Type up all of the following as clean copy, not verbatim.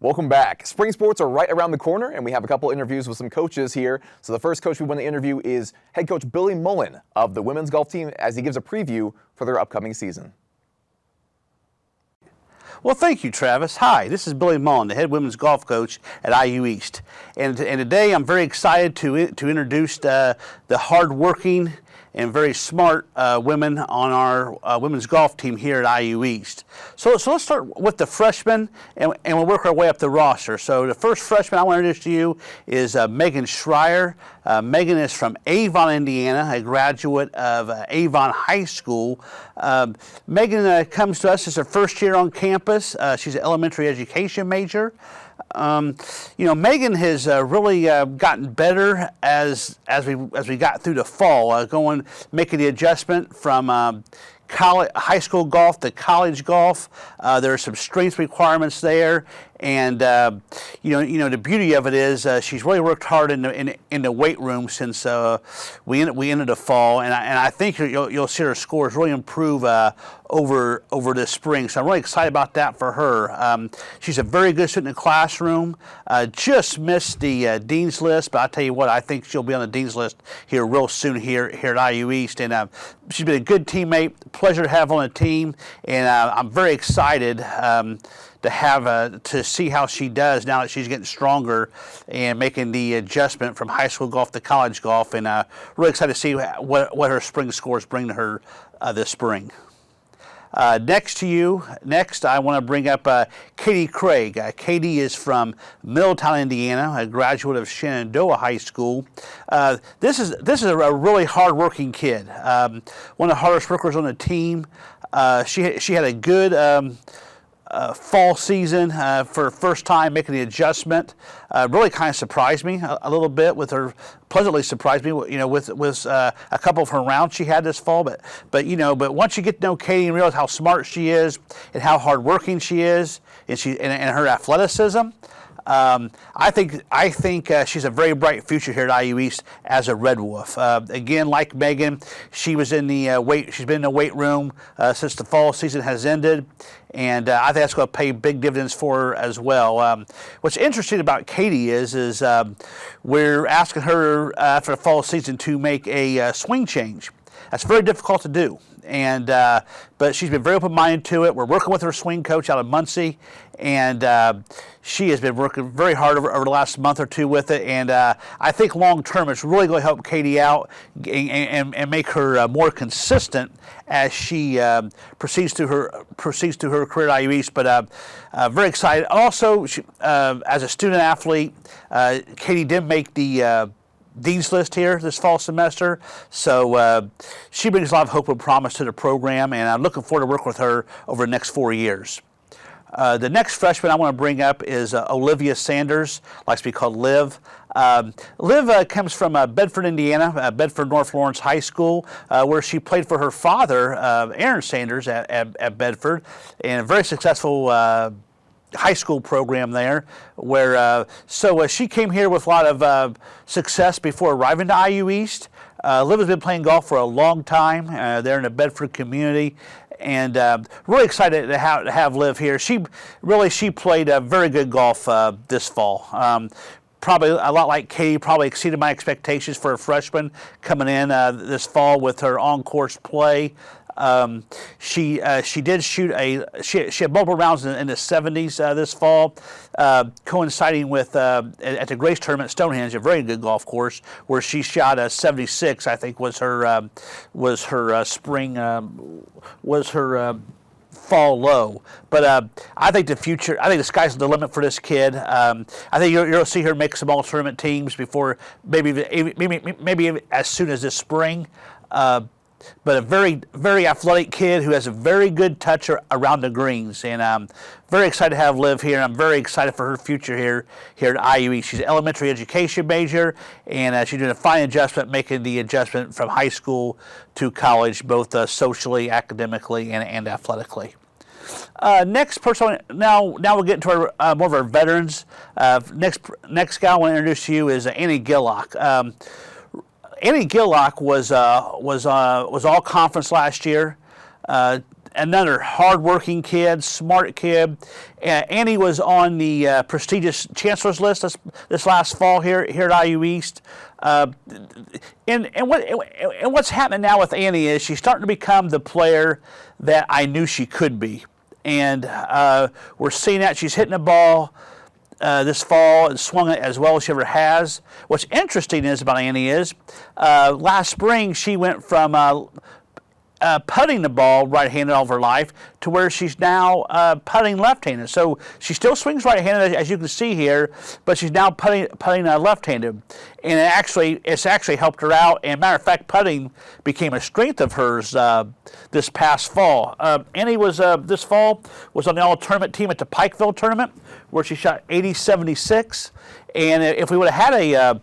Welcome back. Spring sports are right around the corner, and we have a couple interviews with some coaches here. So the first coach we want to interview is head coach Billy Mullin of the women's golf team as he gives a preview for their upcoming season. Well, thank you, Travis. Hi, this is Billy Mullin, the head women's golf coach at IU East. And today I'm very excited to introduce the hard-working and very smart women on our women's golf team here at IU East. So let's start with the freshmen, and we'll work our way up the roster. So the first freshman I want to introduce to you is Megan Schrier. Megan is from Avon, Indiana, a graduate of Avon High School. Megan comes to us as her first year on campus. She's an elementary education major. Megan has really gotten better as we got through the fall, making the adjustment from high school golf to college golf. There are some strength requirements there, and the beauty of it is she's really worked hard in the weight room since we entered the fall, and I think you'll see her scores really improve over this spring. So I'm really excited about that for her. She's a very good student in the classroom. Just missed the dean's list, but I'll tell you what, I think she'll be on the dean's list here real soon here at IU East, and she's been a good teammate. Pleasure to have on the team, and I'm very excited to see how she does now that she's getting stronger and making the adjustment from high school golf to college golf, and really excited to see what her spring scores bring to her this spring. Next, I want to bring up Katie Craig. Katie is from Middletown, Indiana, a graduate of Shenandoah High School. This is a really hard-working kid. One of the hardest workers on the team. She had a good fall season for first time making the adjustment. Really kind of surprised me a little bit with her. Pleasantly surprised me, with a couple of her rounds she had this fall. But once you get to know Katie and realize how smart she is and how hardworking she is, and her athleticism, I think she's a very bright future here at IU East as a Red Wolf. Again, like Megan, she's been in the weight room since the fall season has ended, and I think that's going to pay big dividends for her as well. What's interesting about Katie is we're asking her after the fall season to make a swing change. That's very difficult to do, but she's been very open-minded to it. We're working with her swing coach out of Muncie, and she has been working very hard over the last month or two with it. And I think long-term, it's really going to help Katie out and make her more consistent as she proceeds to her career at IU East. But very excited. Also, as a student athlete, Katie did make the dean's list here this fall semester, so she brings a lot of hope and promise to the program, and I'm looking forward to working with her over the next 4 years. The next freshman I want to bring up is Olivia Sanders, likes to be called Liv. Liv comes from Bedford, Indiana, Bedford North Lawrence High School, where she played for her father, Aaron Sanders, at Bedford, and a very successful high school program there, where she came here with a lot of success before arriving to IU East. Liv has been playing golf for a long time there in the Bedford community, and really excited to have Liv here. She played very good golf this fall. Probably a lot like Katie, probably exceeded my expectations for a freshman coming in this fall with her on-course play. She did shoot she had multiple rounds in the 70s this fall, coinciding with at the Grace Tournament at Stonehenge, a very good golf course, where she shot a 76. I think was her fall low. But I think the sky's the limit for this kid. I think you'll see her make some all-tournament teams before maybe as soon as this spring. But a very, very athletic kid who has a very good touch around the greens. And I'm very excited to have Liv here. I'm very excited for her future here at IU East. She's an elementary education major, and she's doing a fine adjustment, making the adjustment from high school to college, both socially, academically, and athletically. Next person, now we'll get into our more of our veterans. Next guy I want to introduce to you is Annie Gillock. Annie Gillock was all conference last year. another hard-working kid, smart kid. Annie was on the prestigious chancellor's list this last fall here at IU East. And what's happening now with Annie is she's starting to become the player that I knew she could be. And we're seeing that she's hitting the ball this fall and swung it as well as she ever has. What's interesting about Annie is last spring she went from putting the ball right-handed all of her life to where she's now putting left-handed. So she still swings right-handed, as you can see here, but she's now putting left-handed. And it's actually helped her out. And matter of fact, putting became a strength of hers this past fall. Annie was this fall was on the all-tournament team at the Pikeville tournament, where she shot 80-76. And if we would have had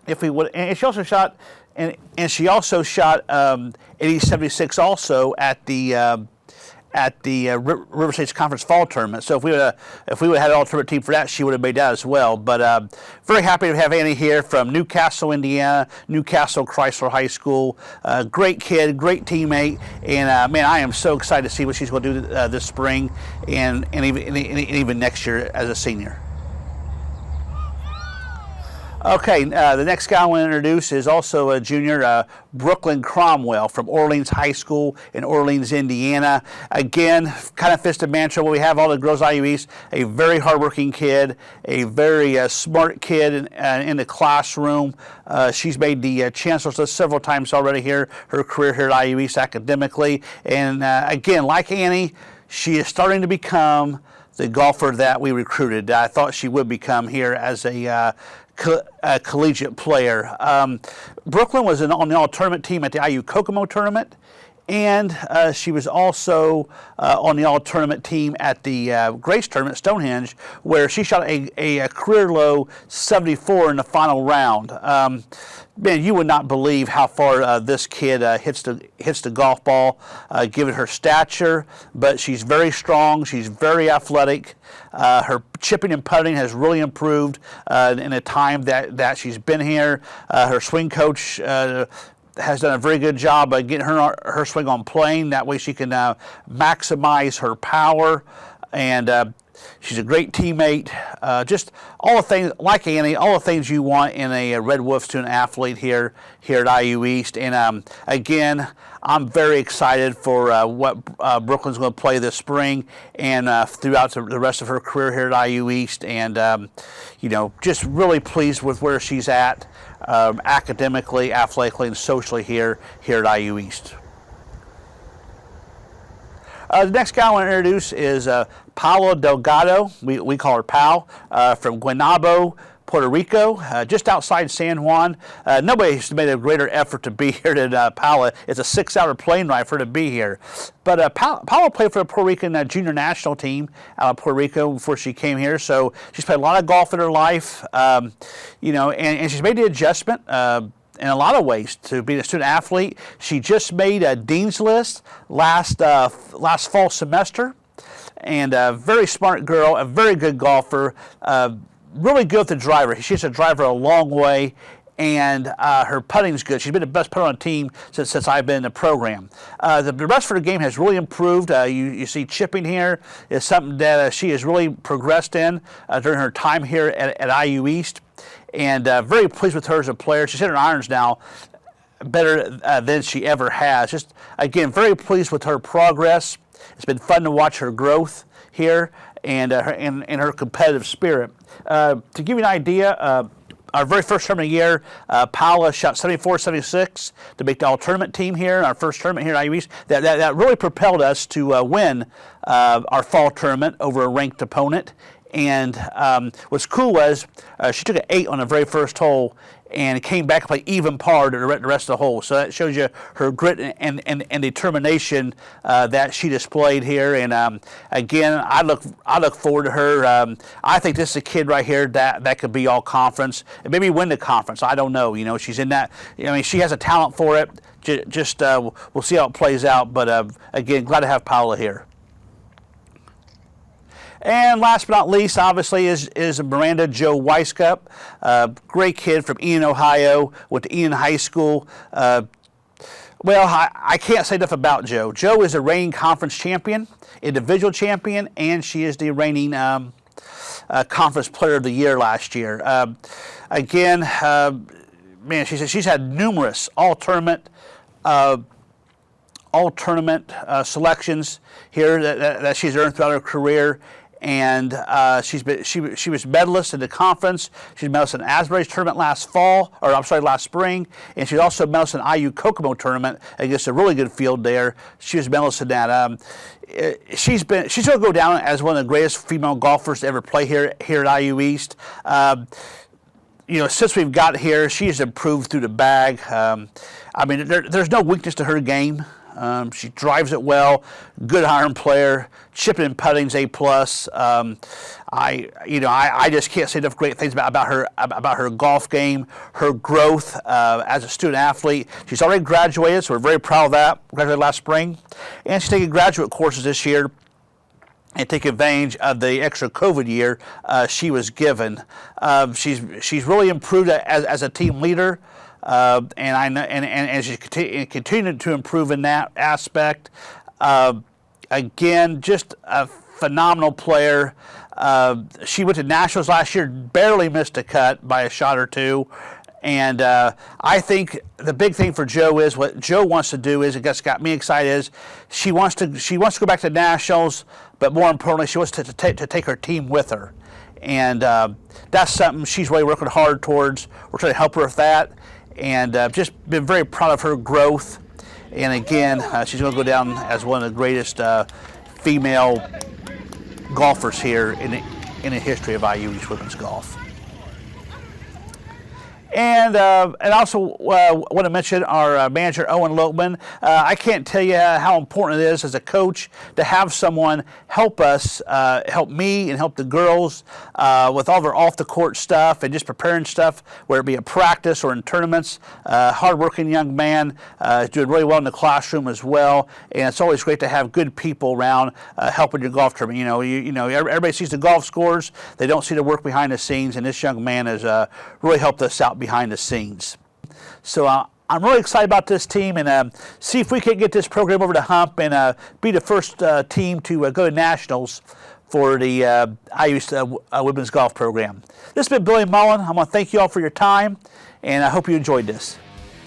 and she also shot. And she also shot 80-76 also at the River States Conference Fall Tournament. So if we would have had an all-tournament team for that, she would have made that as well. But very happy to have Annie here from Newcastle, Indiana, Newcastle Chrysler High School. Great kid, great teammate, and man, I am so excited to see what she's going to do this spring and even next year as a senior. Okay, the next guy I want to introduce is also a junior, Brooklyn Cromwell from Orleans High School in Orleans, Indiana. Again, kind of fits the mantra what we have all the girls at IU East, a very hardworking kid, a very smart kid in the classroom. She's made the chancellor's list several times already here, her career here at IU East academically. And again, like Annie, she is starting to become the golfer that we recruited. I thought she would become here as a collegiate player. Brooklyn was on the all-tournament team at the IU Kokomo tournament, and she was also on the all-tournament team at the Grace tournament, Stonehenge, where she shot a career-low 74 in the final round. Man, you would not believe how far this kid hits the golf ball, given her stature, but she's very strong, she's very athletic. Her chipping and putting has really improved in the time that she's been here. Her swing coach has done a very good job of getting her swing on plane. That way she can maximize her power. And she's a great teammate. Just all the things, like Annie, all the things you want in a Red Wolf student athlete here at IU East. And again, I'm very excited for what Brooklyn's going to play this spring and throughout the rest of her career here at IU East. And, just really pleased with where she's at academically, athletically, and socially here at IU East. The next guy I want to introduce is Paula Delgado. We call her Pal, from Guaynabo, Puerto Rico, just outside San Juan. Nobody's made a greater effort to be here than Paula. It's a 6-hour plane ride for her to be here. But Paula played for the Puerto Rican junior national team out of Puerto Rico before she came here. So she's played a lot of golf in her life, and she's made the adjustment in a lot of ways to being a student athlete. She just made a dean's list last fall semester, and a very smart girl, a very good golfer, really good with the driver. She's a driver a long way, and her putting's good. She's been the best putter on the team since I've been in the program. The rest of her game has really improved. You see chipping here is something that she has really progressed in during her time here at IU East. And very pleased with her as a player. She's hitting her irons now better than she ever has. Just, again, very pleased with her progress. It's been fun to watch her growth here and her competitive spirit. To give you an idea, our very first tournament of the year, Paula shot 74-76 to make the all-tournament team here, our first tournament here at IU East. That really propelled us to win our fall tournament over a ranked opponent. And what's cool was she took an 8 on the very first hole and came back and played even par to the rest of the hole. So that shows you her grit and determination that she displayed here. And again, I look forward to her. I think this is a kid right here that could be all conference and maybe win the conference. I don't know. She's in that. She has a talent for it. Just we'll see how it plays out. But again, glad to have Paula here. And last but not least, obviously, is Miranda Weiskap. Great kid from Enon, Ohio, went to Enon High School. Well, I can't say enough about Jo. Jo is a reigning conference champion, individual champion, and she is the reigning conference player of the year last year. Again, man, she's had numerous all-tournament selections here that she's earned throughout her career. And she was medalist in the conference. She's medalist in Asbury's tournament last spring, and she's also medalist in IU Kokomo tournament against a really good field there. She was medalist in that. She's going to go down as one of the greatest female golfers to ever play here at IU East. Since we've got here, she's improved through the bag. There's no weakness to her game. She drives it well, good iron player, chipping and putting's A+. I just can't say enough great things about her golf game, her growth as a student athlete. She's already graduated, so we're very proud of that. Graduated last spring, and she's taking graduate courses this year and take advantage of the extra COVID year she was given. She's really improved as a team leader. And she's continued to improve in that aspect. Again, just a phenomenal player. She went to Nationals last year, barely missed a cut by a shot or two. And I think the big thing for Jo is what Jo wants to do is, it got me excited, is she wants to go back to Nationals, but more importantly, she wants to take her team with her. And that's something she's really working hard towards. We're trying to help her with that. And just been very proud of her growth. And again, she's going to go down as one of the greatest female golfers here in the history of IU East women's golf. And also want to mention our manager, Owen Lopeman. I can't tell you how important it is as a coach to have someone help us, help me and help the girls with all of our off-the-court stuff and just preparing stuff, whether it be at practice or in tournaments. Hard-working young man, doing really well in the classroom as well. And it's always great to have good people around helping your golf tournament. Everybody sees the golf scores. They don't see the work behind the scenes, and this young man has really helped us out behind the scenes. So I'm really excited about this team, and see if we can get this program over the hump and be the first team to go to Nationals for the IU women's golf program. This has been Billy Mullin. I want to thank you all for your time, and I hope you enjoyed this.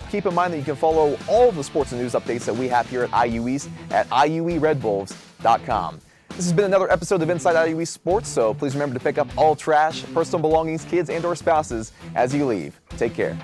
Keep in mind that you can follow all of the sports and news updates that we have here at IU East at IUERedBulls.com. This has been another episode of Inside IU East Sports, so please remember to pick up all trash, personal belongings, kids, and/or spouses as you leave. Take care.